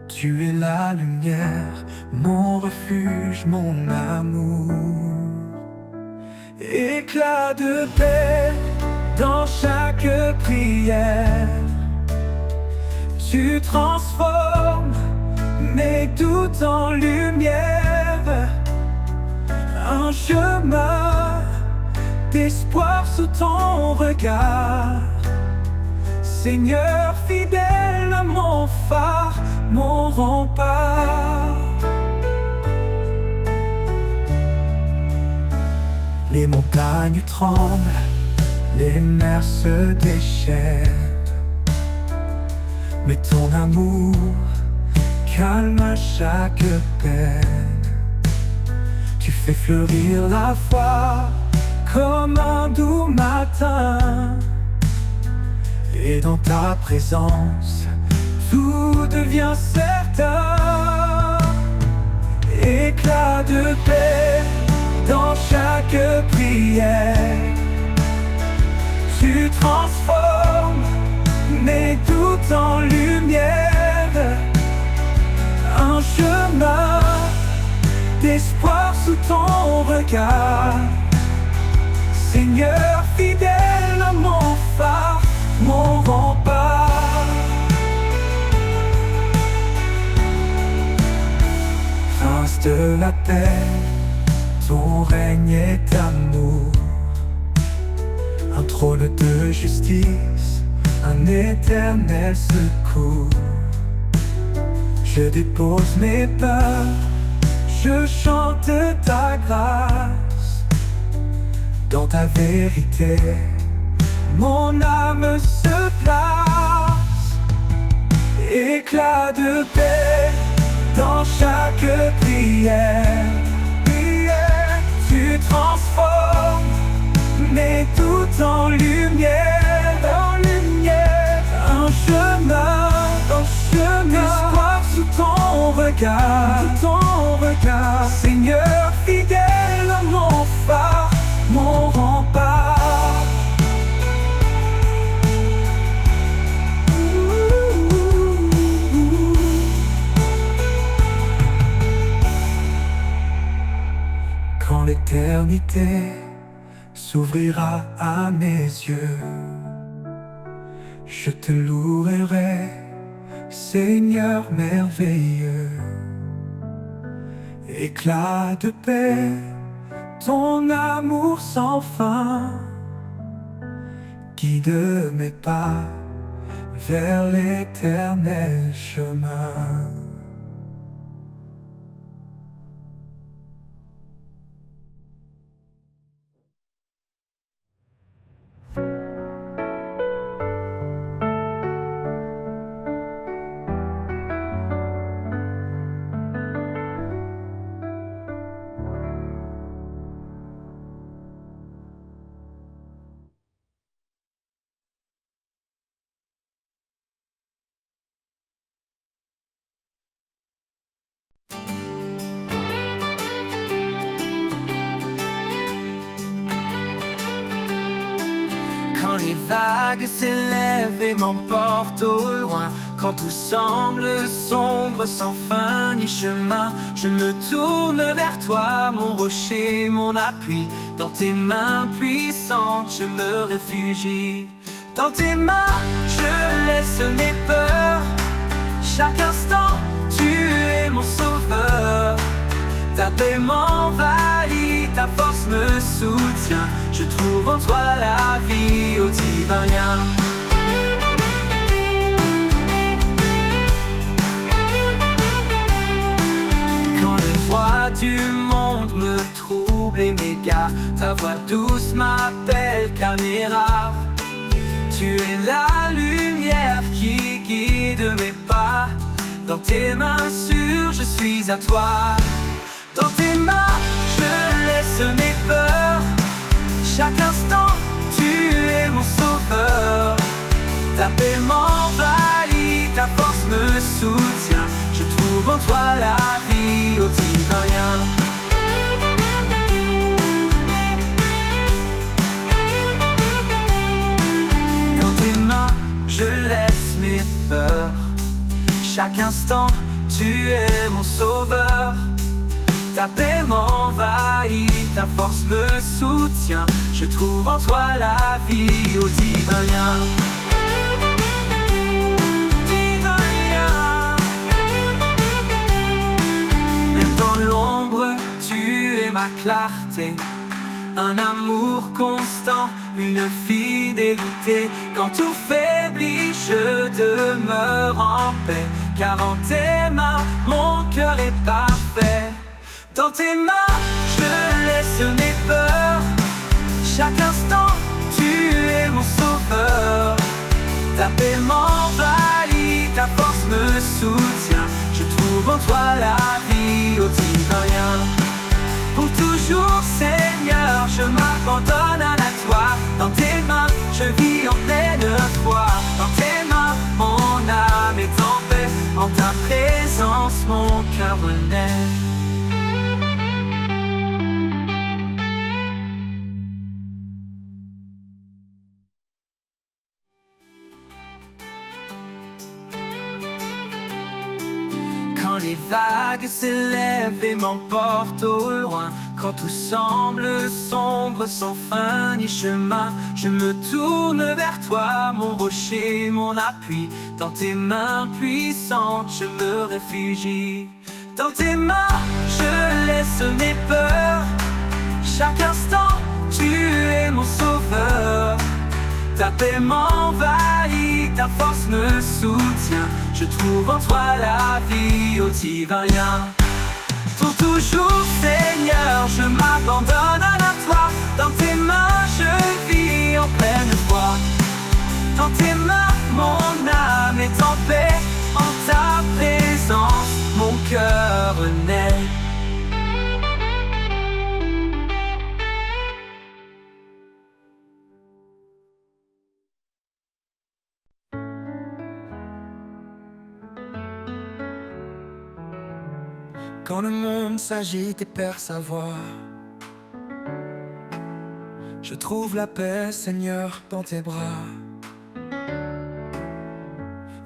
tu es la lumière, mon refuge, mon amour. Éclat de paix dans chaque prière, tu transformes mes doutes en lumière. Un chemin d'espoir sous ton regard. Seigneur fidèle, mon phare, mon rempart. Les montagnes tremblent, les mers se déchaînent, mais ton amour calme chaque peine. Tu fais fleurir la foi comme un doux matin, et dans ta présence tout devient certain. Éclat de paix dans chaque prière. Tu transformes mes doutes en lumière. Un chemin d'espoir sous ton regard. Seigneur fidèle, mon phare, mon rempart. Prince de la paix, ton règne est amour. Un trône de justice, un éternel secours. Je dépose mes peurs, je chante ta grâce. Dans ta vérité, mon âme se place. Éclat de paix dans chaque prière. Tu transformes mes doutes en lumière. Un chemin d'espoir sous ton regard. Seigneur fidèle, mon phare, mon rempart. Quand l'éternité s'ouvrira à mes yeux, je te louerai, Seigneur merveilleux. Éclat de paix, ton amour sans fin guide mes pas vers l'éternel chemin. Quand les vagues s'élèvent et m'emportent au loin, quand tout semble sombre sans fin ni chemin, je me tourne vers toi, mon rocher, mon appui. Dans tes mains puissantes, je me réfugie. Dans tes mains, je laisse mes peurs. Chaque instant, tu es mon sauveur. Ta paix m'envahit, ta force me soutient. Je trouve en toi la vie au divin lien. Quand les voix du monde me troublent et m'égarent, ta voix douce m'appelle caméra. Tu es la lumière qui guide mes pas. Dans tes mains sûres, je suis à toi. Dans tes mains, je laisse mes peurs. Chaque instant, tu es mon sauveur. Ta paix m'envahit, ta force me soutient. Je trouve en toi la vie au divin lien. Dans tes mains, je laisse mes peurs. Chaque instant, tu es mon sauveur. Ta paix m'envahit, ta force me soutient. Je trouve en toi la vie au divin lien. Divin lien. Même dans l'ombre, tu es ma clarté. Un amour constant, une fidélité. Quand tout faiblit, je demeure en paix. Car en tes mains, mon cœur est parfait. Dans tes mains, je laisse mes peurs. Chaque instant, tu es mon sauveur. Ta paix m'envahit, ta force me soutient. Je trouve en toi la vie au divin lien. Pour toujours, Seigneur, je m'abandonne à toi. Dans tes mains, je vis en pleine foi. Dans tes mains, mon âme est en renaît. Quand les vagues s'élèvent et m'emportent au loin, quand tout semble sombre sans fin ni chemin, je me tourne vers toi, mon rocher, mon appui. Dans tes mains puissantes, je me réfugie. Dans tes mains, je laisse mes peurs. Chaque instant, tu es mon sauveur. Ta paix m'envahit, ta force me soutient. Je trouve en toi la vie au divin lien. Pour toujours, Seigneur, je m'abandonne à toi. Dans tes mains, je vis en pleine foi. Dans tes mains, mon âme est en paix. En ta présence, mon cœur naît. Quand le monde s'agite et perd sa voix, je trouve la paix, Seigneur, dans tes bras.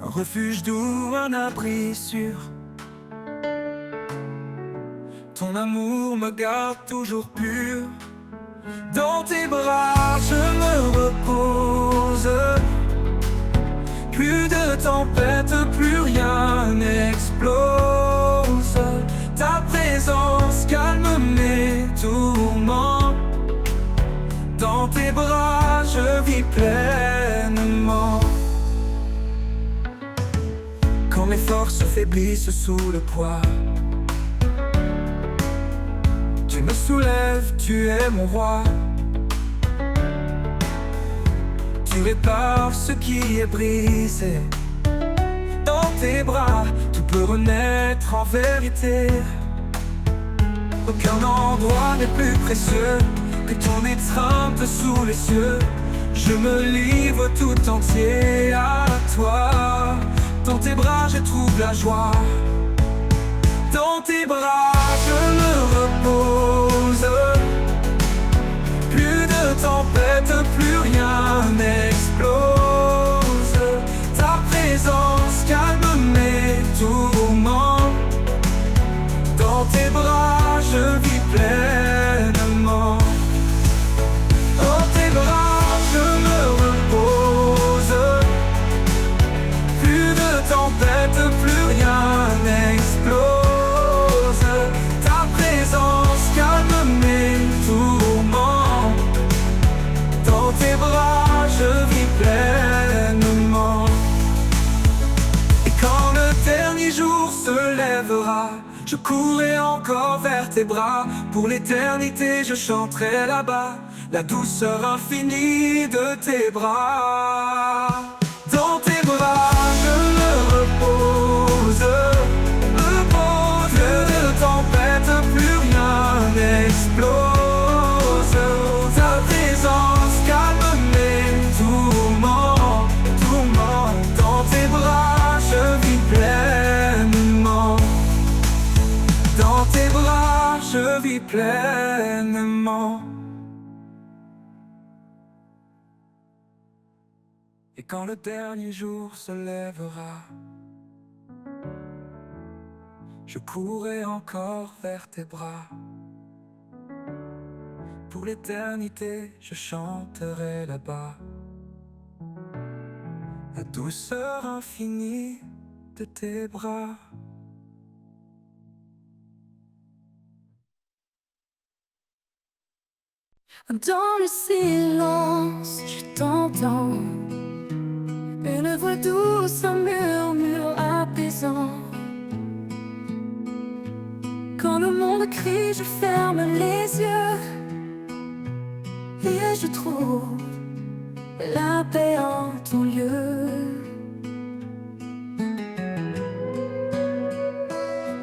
Un refuge doux, un abri sûr. Ton amour me garde toujours pur. Dans tes bras, je me repose. Plus de tempête, plus rien n'explose. Ta présence calme mes tourments. Dans tes bras, je vis pleinement. Quand mes forces faiblissent sous le poids, tu me soulèves, tu es mon roi. Tu répares ce qui est brisé. Dans tes bras, tout peut renaître en vérité. Aucun endroit n'est plus précieux que ton étreinte sous les cieux. Je me livre tout entier à toi. Dans tes bras, je trouve la joie. Dans tes bras, je me repose. Plus de tempête, plus rien n'explose. Ta présence calme mes tourments. Dans tes bras, je vis pleinement. Dans tes bras, je me repose. Plus de tempête, plus rien n'explose. Ta présence calme mes tourments. Dans tes bras, je vis pleinement. Et quand le dernier jour se lèvera, je courrai encore vers tes bras. Pour l'éternité, je chanterai là-bas la douceur infinie de tes bras. Dans tes bras, je me repose. Plus de tempête, plus rien n'explose. Ta présence calme mes tourments. Dans tes bras, je vis pleinement. Dans tes bras, je vis pleinement. Et quand le dernier jour se lèvera, je courrai encore vers tes bras. Pour l'éternité, je chanterai là-bas la douceur infinie de tes bras. Dans le silence, je t'entends. Une voix douce, un murmure apaisant. Quand le monde crie, je ferme les yeux et je trouve la paix en ton lieu.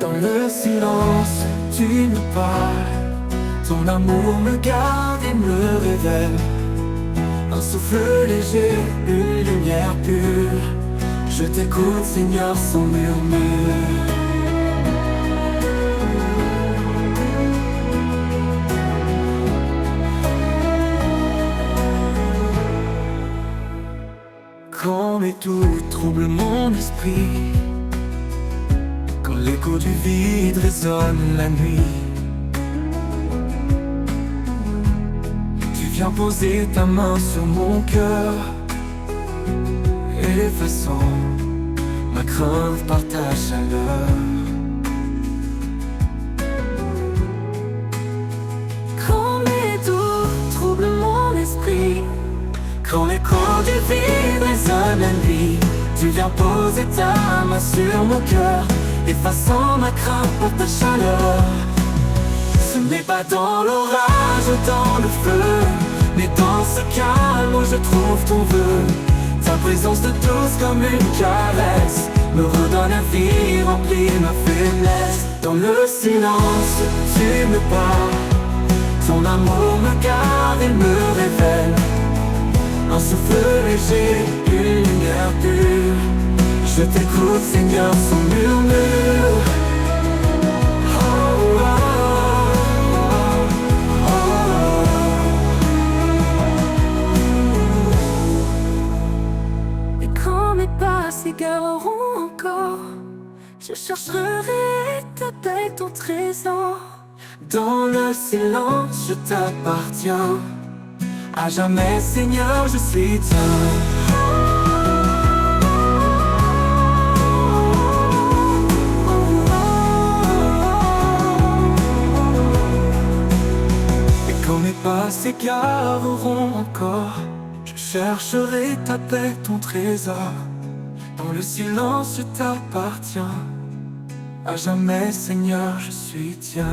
Dans le silence, tu me parles. Ton amour me garde et me révèle. Un souffle léger, une lumière pure. Je t'écoute, Seigneur, sans murmure. Quand mes doutes troublent mon esprit, quand l'écho du vide résonne la nuit, tu viens poser ta main sur mon cœur, effaçant ma crainte par ta chaleur. Quand mes doutes troublent mon esprit, Quand l'écho du vide résonne la nuit, tu viens poser ta main sur mon cœur, effaçant ma crainte par ta chaleur. Ce n'est pas dans l'orage, dans le feu, mais dans ce calme où je trouve ton vœu. Ta présence de douce comme une caresse me redonne la vie, remplit ma faiblesse. Dans le silence, tu me parles, ton amour me garde et me révèle. Un souffle léger, une lumière pure. Je t'écoute, Seigneur, sans murmure. Oh, oh, oh, oh. et quand mes pas s'égareront encore, je chercherai ta paix, ton trésor. Dans le silence, je t'appartiens. À jamais, Seigneur, je suis tien. Et quand mes pas s'égareront encore, je chercherai ta paix, ton trésor. Dans le silence, je t'appartiens. À jamais, Seigneur, je suis tien.